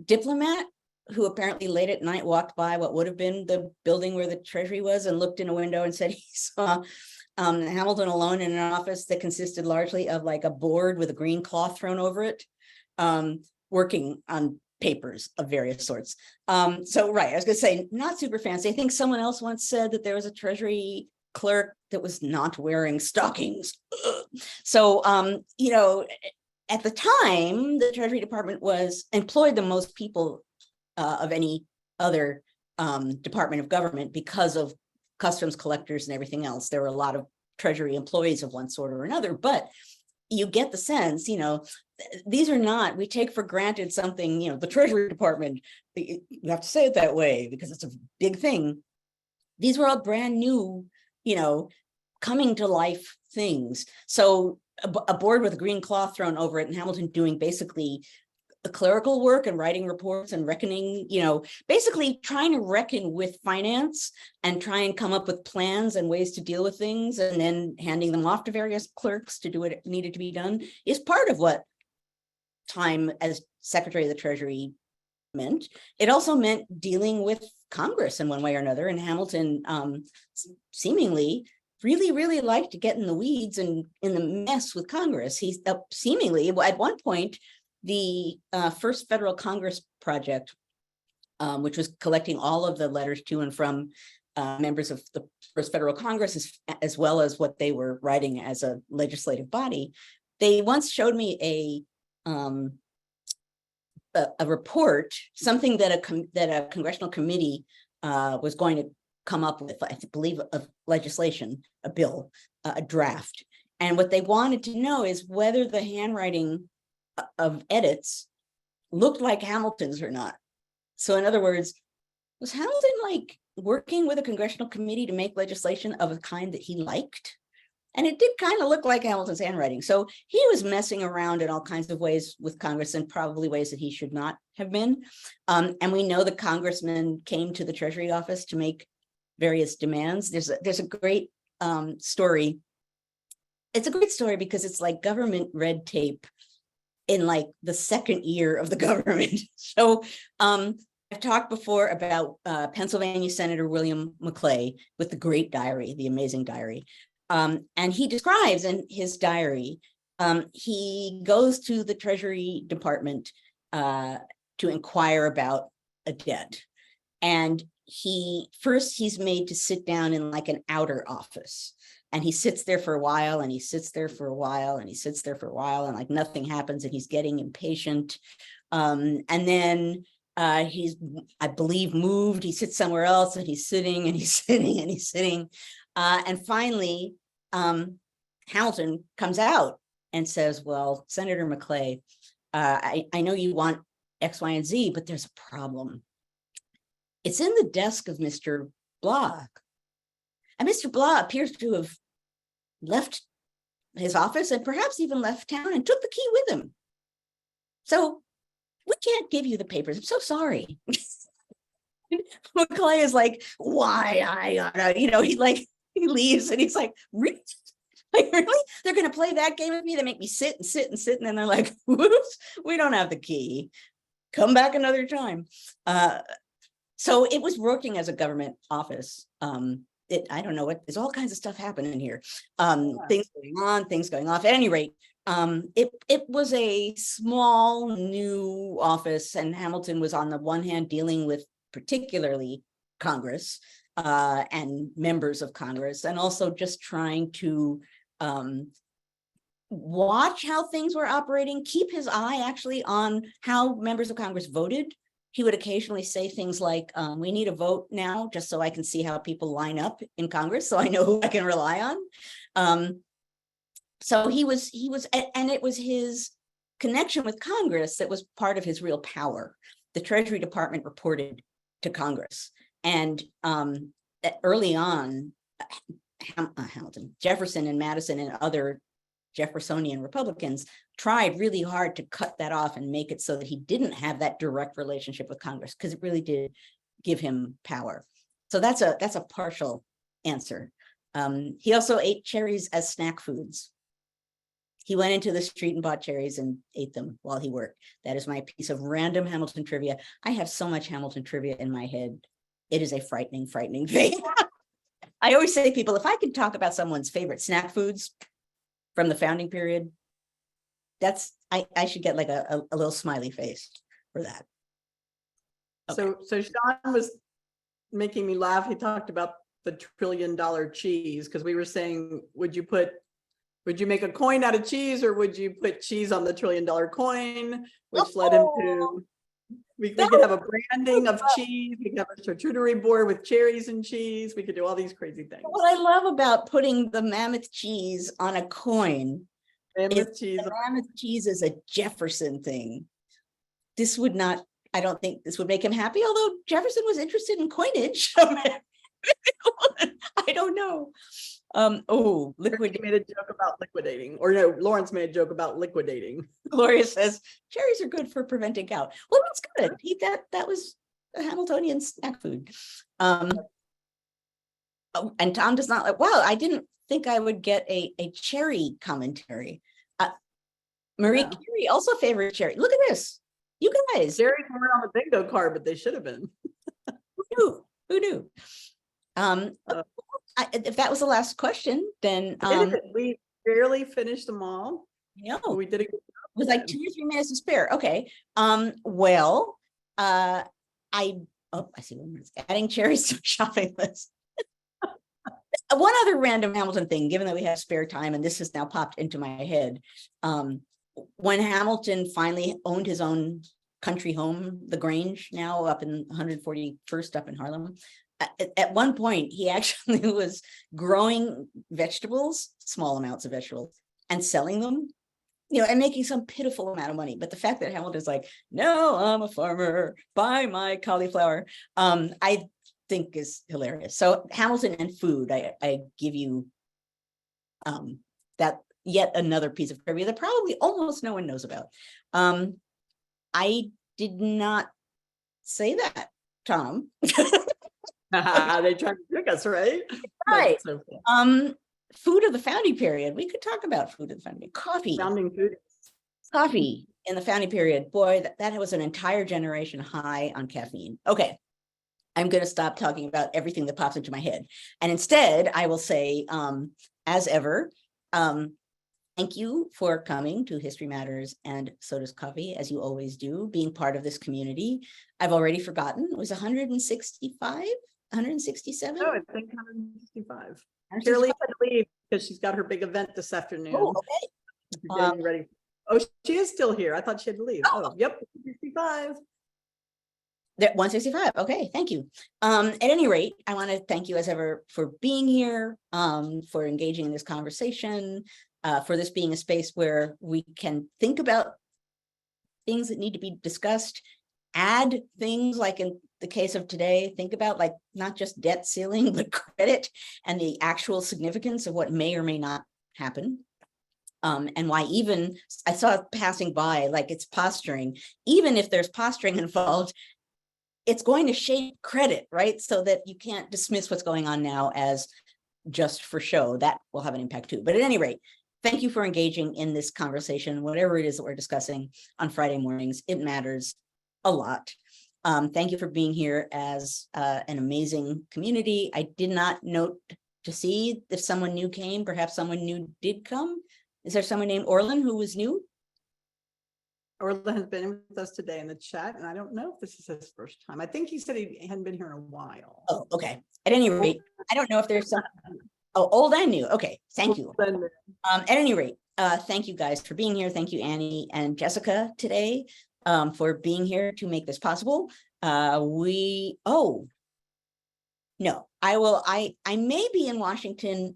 S1: diplomat who apparently late at night walked by what would have been the building where the Treasury was and looked in a window and said he saw Hamilton alone in an office that consisted largely of like a board with a green cloth thrown over it, working on papers of various sorts. So right, I was gonna say, not super fancy. I think someone else once said that there was a Treasury clerk that was not wearing stockings. Ugh. So, at the time, the Treasury Department was employed the most people of any other department of government because of customs collectors and everything else. There were a lot of Treasury employees of one sort or another, but you get the sense, these are not, we take for granted something, the Treasury Department, you have to say it that way because it's a big thing. These were all brand new, coming to life things. So a board with a green cloth thrown over it, and Hamilton doing basically the clerical work and writing reports and reckoning, basically trying to reckon with finance and try and come up with plans and ways to deal with things, and then handing them off to various clerks to do what needed to be done, is part of what time as Secretary of the Treasury meant. It also meant dealing with Congress in one way or another. And Hamilton seemingly really liked to get in the weeds and in the mess with Congress. He's seemingly, at one point, the first federal Congress project, which was collecting all of the letters to and from members of the first federal Congress, as well as what they were writing as a legislative body. They once showed me a report, something that a congressional committee was going to come up with, I believe, of legislation, a bill, a draft. And what they wanted to know is whether the handwriting of edits looked like Hamilton's or not. So in other words, was Hamilton like working with a congressional committee to make legislation of a kind that he liked? And it did kind of look like Hamilton's handwriting. So he was messing around in all kinds of ways with Congress, and probably ways that he should not have been. And we know the congressman came to the Treasury office to make various demands. There's a great story. It's a great story because it's like government red tape in like the second year of the government. So I've talked before about Pennsylvania Senator William McClay with the great diary, the amazing diary. And he describes in his diary, he goes to the Treasury Department to inquire about a debt. And he's made to sit down in like an outer office. And he sits there for a while, and he sits there for a while, and he sits there for a while, and like nothing happens, and he's getting impatient. And then he's, I believe, moved. He sits somewhere else, and he's sitting, and he's sitting, and he's sitting. And finally, Hamilton comes out and says, well, Senator McClay, I know you want X, Y, and Z, but there's a problem. It's in the desk of Mr. Blah. And Mr. Blah appears to have left his office and perhaps even left town and took the key with him. So we can't give you the papers. I'm so sorry. McClay is like, why? He leaves, and he's like, really? Really? They're going to play that game with me? They make me sit and sit and sit. And then they're like, whoops, we don't have the key. Come back another time. So it was working as a government office. I don't know what, there's all kinds of stuff happening here. Things going on, things going off. At any rate, it was a small new office, and Hamilton was on the one hand dealing with particularly Congress and members of Congress, and also just trying to watch how things were operating, keep his eye actually on how members of Congress voted. He would occasionally say things like, we need a vote now, just so I can see how people line up in Congress, so I know who I can rely on. So he was, and it was his connection with Congress that was part of his real power. The Treasury Department reported to Congress. And early on, Hamilton, Jefferson and Madison and other Jeffersonian Republicans tried really hard to cut that off and make it so that he didn't have that direct relationship with Congress, because it really did give him power. So that's a partial answer. He also ate cherries as snack foods. He went into the street and bought cherries and ate them while he worked. That is my piece of random Hamilton trivia. I have so much Hamilton trivia in my head. It is a frightening thing. I always say to people, if I could talk about someone's favorite snack foods from the founding period, I should get like a little smiley face for that.
S2: So Sean was making me laugh. He talked about the $1 trillion cheese, because we were saying, would you make a coin out of cheese, or would you put cheese on the $1 trillion coin? Which led him to, we could have a branding of cheese. We could have a charcuterie board with cherries and cheese. We could do all these crazy things.
S1: What I love about putting the mammoth cheese on a coin,
S2: Mammoth cheese.
S1: the mammoth cheese is a Jefferson thing. This would not, I don't think this would make him happy, although Jefferson was interested in coinage. I don't know.
S2: Liquid made a joke about liquidating, or no, Lawrence made a joke about liquidating.
S1: Gloria says cherries are good for preventing gout. Well, that's good. That was a Hamiltonian snack food. And Tom does not like, wow, I didn't think I would get a cherry commentary. Marie Curie also favored cherry. Look at this. You guys.
S2: Cherries weren't on the bingo card, but they should have been.
S1: Who knew? If that was the last question, then
S2: we barely finished them all.
S1: No,
S2: we did it
S1: with like 2 or 3 minutes to spare. Okay. I see one minute. Adding cherries to a shopping list. One other random Hamilton thing, given that we have spare time, and this has now popped into my head. When Hamilton finally owned his own country home, the Grange, now up in 141st up in Harlem, at one point he actually was growing vegetables, small amounts of vegetables, and selling them, and making some pitiful amount of money. But the fact that Hamilton's like, no, I'm a farmer, buy my cauliflower, I think is hilarious. So Hamilton and food, I give you that yet another piece of trivia that probably almost no one knows about. I did not say that, Tom.
S2: They tried to trick us, right?
S1: Right.
S2: So
S1: food of the founding period. We could talk about food of the founding period. Coffee.
S2: Founding food.
S1: Coffee in the founding period. Boy, that was an entire generation high on caffeine. Okay. I'm going to stop talking about everything that pops into my head. And instead, I will say, as ever, thank you for coming to History Matters and So Does Coffee, as you always do, being part of this community. I've already forgotten. It was 165, 167?
S2: No, I think 165. Shirley had to leave because she's got her big event this afternoon.
S1: Oh, okay.
S2: Getting ready. Oh, she is still here. I thought she had to leave. Oh, yep, 65.
S1: 165. Okay, thank you. At any rate, I want to thank you as ever for being here, for engaging in this conversation, for this being a space where we can think about things that need to be discussed, add things like in the case of today, think about like not just debt ceiling, but credit and the actual significance of what may or may not happen. And why even, I saw it passing by, like it's posturing, even if there's posturing involved, it's going to shape credit, right? So that you can't dismiss what's going on now as just for show. That will have an impact too. But at any rate, thank you for engaging in this conversation, whatever it is that we're discussing on Friday mornings. It matters a lot. Thank you for being here as an amazing community. I did not note to see if someone new came. Perhaps someone new did come. Is there someone named Orlin who was new?
S2: Orlin has been with us today in the chat, and I don't know if this is his first time. I think he said he hadn't been here in a while.
S1: Oh, okay. At any rate, I don't know if there's some. Oh, old and new. Okay, thank you. At any rate, thank you guys for being here. Thank you, Annie and Jessica, today, for being here to make this possible. I may be in Washington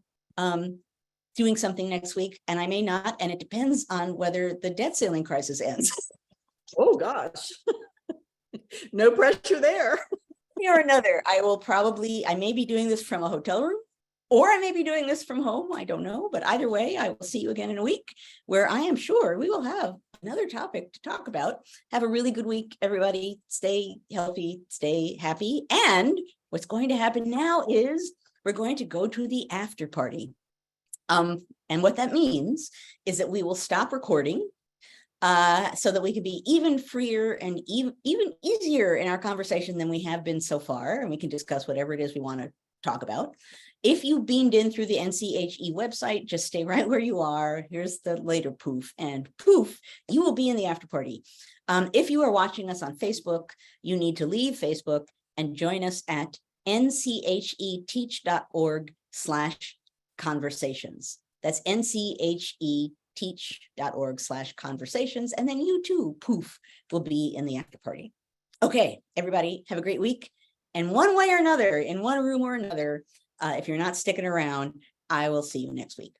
S1: doing something next week, and I may not, and it depends on whether the debt ceiling crisis ends.
S2: Oh gosh, no pressure there.
S1: Or another, I may be doing this from a hotel room, or I may be doing this from home. I don't know, but either way, I will see you again in a week, where I am sure we will have another topic to talk about. Have a really good week, everybody. Stay healthy, stay happy. And what's going to happen now is we're going to go to the after party. And what that means is that we will stop recording so that we can be even freer and even easier in our conversation than we have been so far. And we can discuss whatever it is we want to talk about. If you beamed in through the NCHE website, just stay right where you are. Here's the later poof, and poof, you will be in the after party. If you are watching us on Facebook, you need to leave Facebook and join us at ncheteach.org/conversations. That's ncheteach.org/conversations. And then you too, poof, will be in the after party. Okay, everybody, have a great week. And one way or another, in one room or another, if you're not sticking around, I will see you next week.